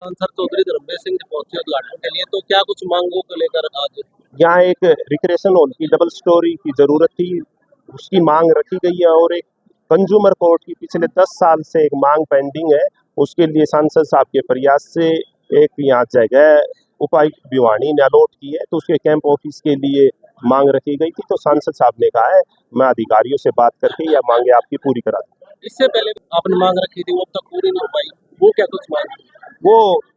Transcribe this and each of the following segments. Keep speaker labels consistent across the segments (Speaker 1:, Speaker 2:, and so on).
Speaker 1: सांसद चौधरी धर्मवीर सिंह जी पहुंचे उद्घाटन के लिए, तो क्या कुछ मांगों को लेकर आज?
Speaker 2: यहाँ एक रिक्रेशन हॉल की डबल स्टोरी की जरूरत थी, उसकी मांग रखी गई है। और एक कंज्यूमर कोर्ट की पिछले 10 साल से एक मांग पेंडिंग है, उसके लिए सांसद साहब के प्रयास से एक यहाँ जगह उपायुक्त भिवानी ने अलॉट की है, तो उसके कैंप ऑफिस के लिए मांग रखी गई थी। तो सांसद साहब ने कहा है मैं अधिकारियों से बात करके यह मांगे आपकी पूरी करा दूं।
Speaker 1: इससे पहले आपने मांग रखी थी, वो अब तक पूरी नहीं हो पाई, वो क्या कुछ मांग?
Speaker 2: वो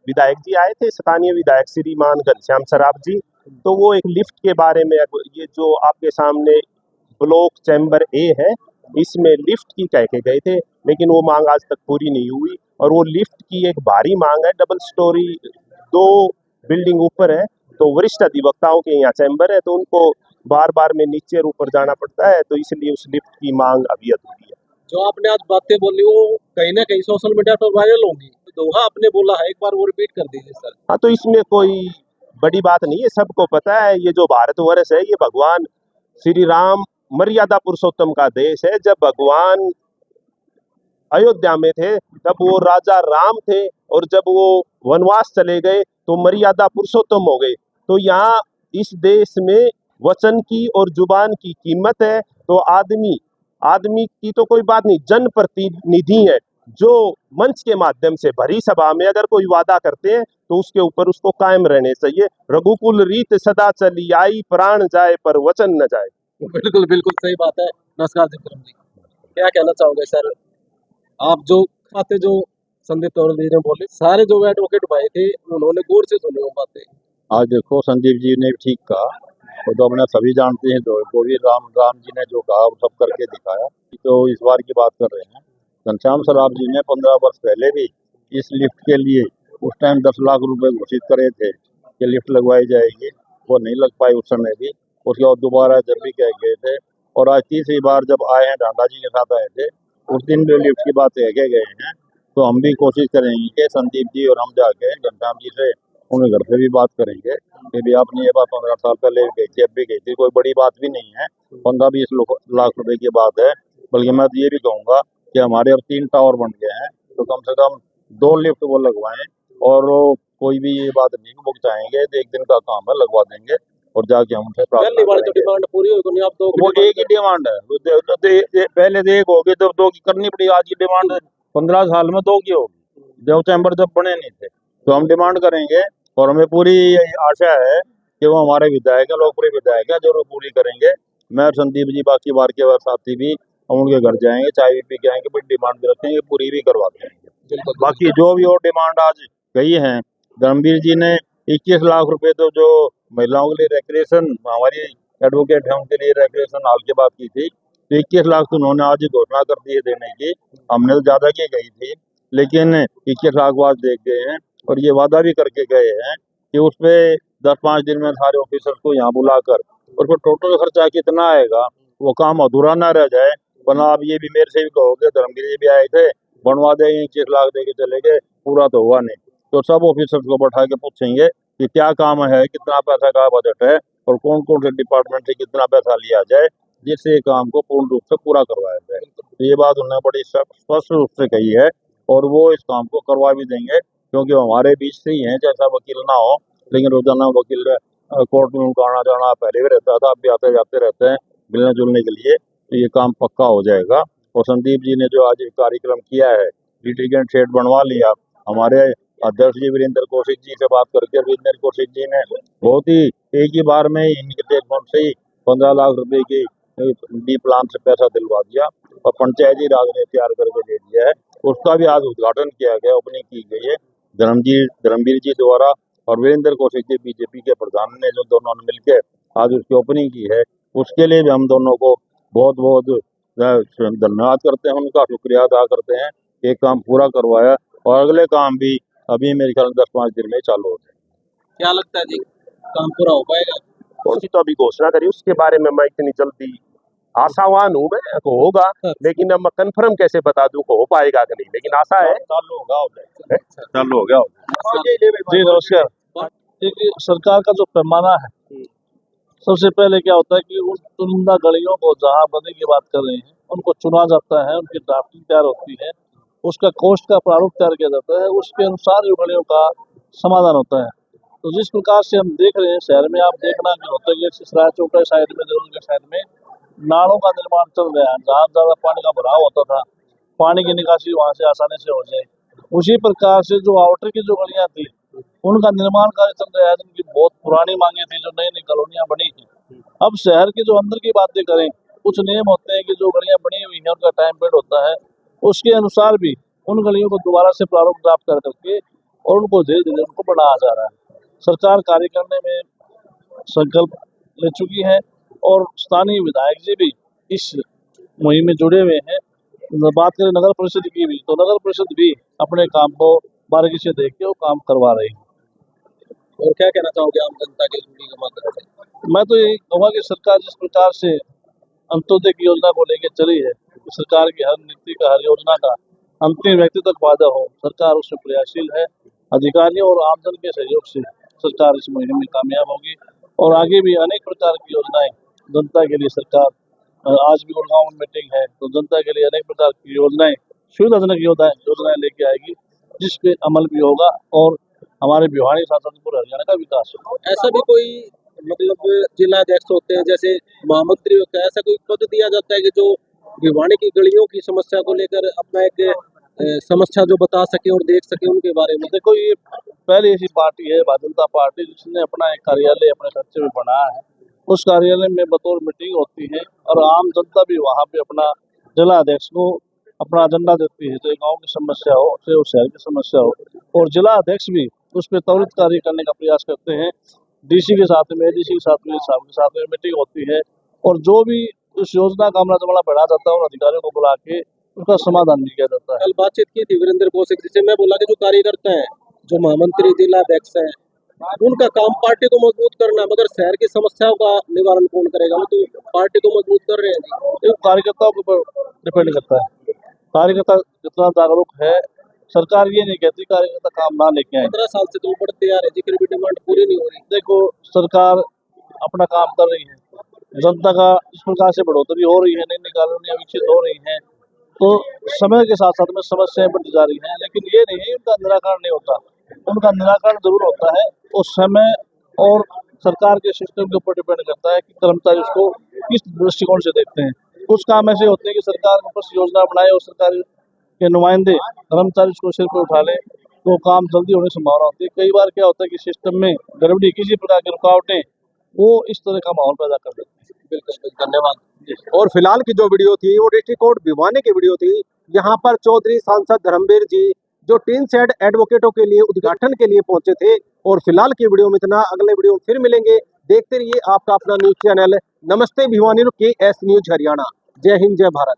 Speaker 2: विधायक जी आए थे, स्थानीय विधायक श्रीमान घनश्याम सराफ जी, तो वो एक लिफ्ट के बारे में, ये जो आपके सामने ब्लॉक चैम्बर ए है, इसमें लिफ्ट की कह के गए थे, लेकिन वो मांग आज तक पूरी नहीं हुई। और वो लिफ्ट की एक भारी मांग है, डबल स्टोरी 2 बिल्डिंग ऊपर है, तो वरिष्ठ अधिवक्ताओं के यहाँ चैम्बर है, तो उनको बार बार में नीचे और ऊपर जाना पड़ता है, तो इसलिए उस लिफ्ट की मांग अभी अधूरी है।
Speaker 1: जो आपने आज बातें बोली वो कहीं ना कहीं सोशल मीडिया पर वायरल होंगी, तो दोहा आपने बोला है, एक बार वो रिपीट कर दीजिए सर।
Speaker 2: हाँ, तो इसमें कोई बड़ी बात नहीं है, सबको पता है ये जो भारतवर्ष है ये भगवान श्री राम मर्यादा पुरुषोत्तम का देश है। जब भगवान अयोध्या में थे तब वो राजा राम थे, और जब वो वनवास चले गए तो मर्यादा पुरुषोत्तम हो गए। तो यहाँ इस देश में वचन की और जुबान की कीमत है। तो आदमी आदमी की तो कोई बात नहीं, जनप्रतिनिधि है जो मंच के माध्यम से भरी सभा में अगर कोई वादा करते हैं तो उसके ऊपर उसको कायम रहने चाहिए। रघुकुल रीत सदा चली आई, प्राण जाए पर वचन न जाए।
Speaker 1: बिल्कुल बिल्कुल सही बात है। नमस्कार जी विक्रम जी, क्या कहना चाहोगे सर? आप जो बातें जो संदीप चौधरी ने बोले, सारे जो एडवोकेट भाई थे उन्होंने गौर से सुनी वो बातें।
Speaker 3: आज देखो संदीप जी ने ठीक कहा, वो तो अपने सभी जानते हैं, तो भी राम जी ने जो कहा वो सब करके दिखाया। तो इस बार की बात कर रहे हैं, घनश्याम सराफ जी ने 15 वर्ष पहले भी इस लिफ्ट के लिए उस टाइम 10 लाख रुपए घोषित करे थे कि लिफ्ट लगवाई जाएगी, वो नहीं लग पाई उस समय भी। उसके बाद दोबारा जब भी कह गए थे, और आज तीसरी बार जब आए हैं, डांडा जी के साथ आए थे, उस दिन भी लिफ्ट की बात कह के गए हैं। तो हम भी कोशिश करेंगे कि संदीप जी और हम जाके घनश्याम जी से उनके घर पे भी बात करेंगे कि भी आपने ये बात 15 साल पहले भी गई थी, अब भी गई थी, कोई बड़ी बात भी नहीं है, 15-20 लाख रुपए की बात है। बल्कि मैं तो ये भी कहूँगा कि हमारे अब 3 टावर बन गए हैं, तो कम से कम 2 लिफ्ट वो लगवाएं। और कोई भी ये बात नहीं बुक चाहेंगे तो एक दिन का काम है, लगवा देंगे और जाके हम उनसे
Speaker 1: पहली बार तो
Speaker 3: प्रार्थना
Speaker 1: डिमांड पूरी हुई, नहीं आप दो
Speaker 3: वो एक ही डिमांड है, पहले तो एक होगी तो 2 की करनी पड़ी। आज की डिमांड 15 साल में 2 की होगी, देव चैम्बर जब बने नहीं थे। तो हम डिमांड करेंगे और हमें पूरी आशा है कि वो हमारे विधायक है, लोकप्रिय विधायक है, जरूर पूरी करेंगे। मैं और संदीप जी बाकी बार के साथी भी हम उनके घर जाएंगे, चाय भी पी के आएंगे, बड़ी डिमांड भी रखेंगे, पूरी भी करवा देंगे। बाकी जो भी और डिमांड आज गई है, धर्मवीर जी ने 21 लाख रुपए तो जो महिलाओं के लिए रिक्रेशन, हमारी एडवोकेट है उनके लिए रिक्रेशन हॉल की बात की थी, तो 21 लाख तो उन्होंने आज ही घोषणा कर दी है देने की। हमने तो ज्यादा की गई थी, लेकिन 21 लाख बाद देख गए हैं, और ये वादा भी करके गए हैं कि उसपे 10-5 दिन में सारे ऑफिसर्स को यहाँ बुलाकर, और फिर टोटल खर्चा कितना आएगा वो काम अधूरा ना रह जाए। वरना आप ये भी मेरे से भी कहोगे, धर्मवीर जी भी आए थे, बनवा देंगे 21 लाख दे के चले गए, पूरा तो हुआ नहीं। तो सब ऑफिसर्स को बैठा के पूछेंगे कि क्या काम है, कितना पैसा का बजट है, और कौन कौन से डिपार्टमेंट से कितना पैसा लिया जाए, जिससे ये काम को पूर्ण रूप से पूरा करवाया जाए। तो ये बात उन्होंने बड़ी स्पष्ट रूप से कही है, और वो इस काम को करवा भी देंगे, क्योंकि हमारे बीच से ही हैं, जैसा वकील ना हो, लेकिन रोजाना वकील कोर्ट में उनका आना जाना पहले भी रहता था, अब भी आते जाते रहते हैं मिलने जुलने के लिए। तो ये काम पक्का हो जाएगा। और संदीप जी ने जो आज कार्यक्रम किया है, लिटिगेंट शेड बनवा लिया, हमारे अध्यक्ष जी वीरेंद्र कौशिक जी से बात करके वीरेंद्र कौशिक जी ने बहुत ही एक ही बार में इनके अकाउंट से ही 15 लाख रुपए की डी प्लान से पैसा दिलवा दिया, और पंचायती राज ने तैयार करके दे दिया है। उसका भी आज उद्घाटन किया गया, ओपनिंग की गई है धर्मवीर जी द्वारा, और वीरेंद्र कौशिक जी बीजेपी के प्रधान ने, जो दोनों ने मिलकर आज उसकी ओपनिंग की है, उसके लिए भी हम दोनों को बहुत बहुत धन्यवाद करते हैं, उनका शुक्रिया अदा करते हैं। एक काम पूरा करवाया, और अगले काम भी अभी मेरे ख्याल 10-5 दिन में चालू हो जाए।
Speaker 1: क्या लगता है जी, काम पूरा हो पाएगा?
Speaker 2: कौन सी तो अभी घोषणा करी, उसके बारे में मैं इतनी जल्दी आशावान हूँ मैं को होगा, लेकिन अब मैं कंफर्म कैसे बता दूं को हो पाएगा कि नहीं, लेकिन आशा है।
Speaker 3: चालू हो गया।
Speaker 4: जी नमस्कार। देखिए, सरकार का जो पैमाना है, सबसे पहले क्या होता है कि उन चुनिंदा गलियों को जहां बनने की बात कर रहे हैं उनको चुना जाता है, उनकी ड्राफ्टिंग तैयार होती है, उसका कोष्ठ का प्रारूप तैयार किया जाता है, उसके अनुसार यो गलियों का समाधान होता है। तो जिस प्रकार से हम देख रहे हैं शहर में, आप देखना कि होता है कि सराय चौक साइड में, जरूर के साइड में नालों का निर्माण चल रहा है, जहाँ ज्यादा पानी का भराव होता था, पानी की निकासी वहां से आसानी से हो जाए। उसी प्रकार से जो आउटर की जो गलियां थी उनका निर्माण कार्य चल रहा है, जिनकी बहुत पुरानी मांगे थी, जो नई नई कॉलोनियां बनी थी। अब शहर के जो अंदर की बातें करें, कुछ नियम होते हैं कि जो गलियां बनी हुई हैं उनका टाइम पीरियड होता है, उसके अनुसार भी उन गलियों को दोबारा से प्रारूप ड्राफ्ट कर करके और उनको धीरे धीरे उनको बढ़ाया जा रहा है। सरकार कार्य करने में संकल्प ले चुकी है और स्थानीय विधायक जी भी इस मुहिम में जुड़े हुए हैं। बात करें नगर परिषद की भी, तो नगर परिषद भी अपने काम को बारीकी से देख के वो काम करवा रही है।
Speaker 1: और क्या कहना चाहोगे आम जनता के वीडियो के माध्यम से?
Speaker 4: मैं तो यही कहूँगा कि सरकार जिस प्रकार से अंत्योदय की योजना को लेकर चली है, सरकार की हर नीति का, हर योजना का अंतिम व्यक्ति तक फायदा हो, सरकार उसमें प्रयासशील है। अधिकारियों और आमजन के सहयोग से सरकार इस मुहिम में कामयाब होगी और आगे भी अनेक प्रकार की योजनाएं जनता के लिए सरकार, आज भी गुड़गांव में मीटिंग है, तो जनता के लिए अनेक प्रकार की योजनाएं, सुविधाजनक योजनाएं लेके आएगी, जिस पे अमल भी होगा और हमारे भिवानी शासनपुर हरियाणा का विकास होगा।
Speaker 1: ऐसा भी कोई मतलब जिला अध्यक्ष होते हैं, जैसे महामंत्री होता है, ऐसा कोई पद दिया जाता है कि जो भिवानी की गलियों की समस्या को लेकर अपना एक समस्या जो बता सके और देख सके उनके बारे में?
Speaker 4: देखो, ये पहली ऐसी पार्टी है भारतीय जनता पार्टी जिसने अपना एक कार्यालय अपने खर्चे में बनाया है। उस कार्यालय में बतौर मीटिंग होती है और आम जनता भी वहाँ पे अपना जिला अध्यक्ष को अपना एजेंडा देती है, चाहे गाँव की समस्या हो, चाहे शहर की समस्या हो, और जिला अध्यक्ष भी उस पर त्वरित कार्य करने का प्रयास करते हैं। डीसी के साथ में, एडीसी के साथ में, साहब के साथ में मीटिंग होती है और जो भी उस योजना का अमला जमला बढ़ा जाता है और अधिकारियों को बुला के उसका समाधान भी किया जाता है।
Speaker 1: कल बातचीत की थी वीरेंद्र कौशिक जी से, मैं बोला कि जो कार्यकर्ता है, जो महामंत्री, जिला अध्यक्ष है, उनका काम पार्टी को मजबूत करना, मगर शहर की समस्याओं का निवारण कौन करेगा? वो तो पार्टी को मजबूत कर रहे हैं जी।
Speaker 4: ये कार्यकर्ताओं के ऊपर डिपेंड करता है, कार्यकर्ता जितना जागरूक है। सरकार ये नहीं कहती कार्यकर्ता काम ना लेके आए।
Speaker 1: 15 साल से तो बढ़ते आ रहे जी, फिर भी डिमांड पूरी नहीं हो रही।
Speaker 4: देखो, सरकार अपना काम कर रही है, जनता का इस प्रकार से बढ़ोतरी हो रही है, नई नई कॉलोनियां विकसित हो रही हैं, तो समय के साथ साथ में समस्याएं बढ़ती जा रही हैं, लेकिन ये नहीं है उनका निराकरण नहीं होता। उनका निराकरण जरूर होता है, वो समय और सरकार के सिस्टम के ऊपर डिपेंड करता है कि कर्मचारी उसको किस दृष्टिकोण से देखते हैं। कुछ काम ऐसे होते हैं कि सरकार बस योजना बनाए और सरकार के नुमाइंदे कर्मचारी उसको सिर पर उठा ले तो काम जल्दी होने की संभावना होती है। कई बार क्या होता है कि सिस्टम में गड़बड़ी, किसी प्रकार की रुकावटें, वो इस तरह का माहौल पैदा कर देती है।
Speaker 1: बिल्कुल, धन्यवाद।
Speaker 2: और फिलहाल की जो वीडियो थी वो डिस्ट्रिक्ट कोर्ट भिवानी की वीडियो थी। यहाँ पर चौधरी सांसद धर्मवीर जी जो टीन शेड एडवोकेटों के लिए उद्घाटन के लिए पहुंचे थे। और फिलहाल की वीडियो में इतना, अगले वीडियो में फिर मिलेंगे। देखते रहिए आपका अपना न्यूज चैनल नमस्ते भिवानी, KS न्यूज हरियाणा। जय हिंद, जय भारत।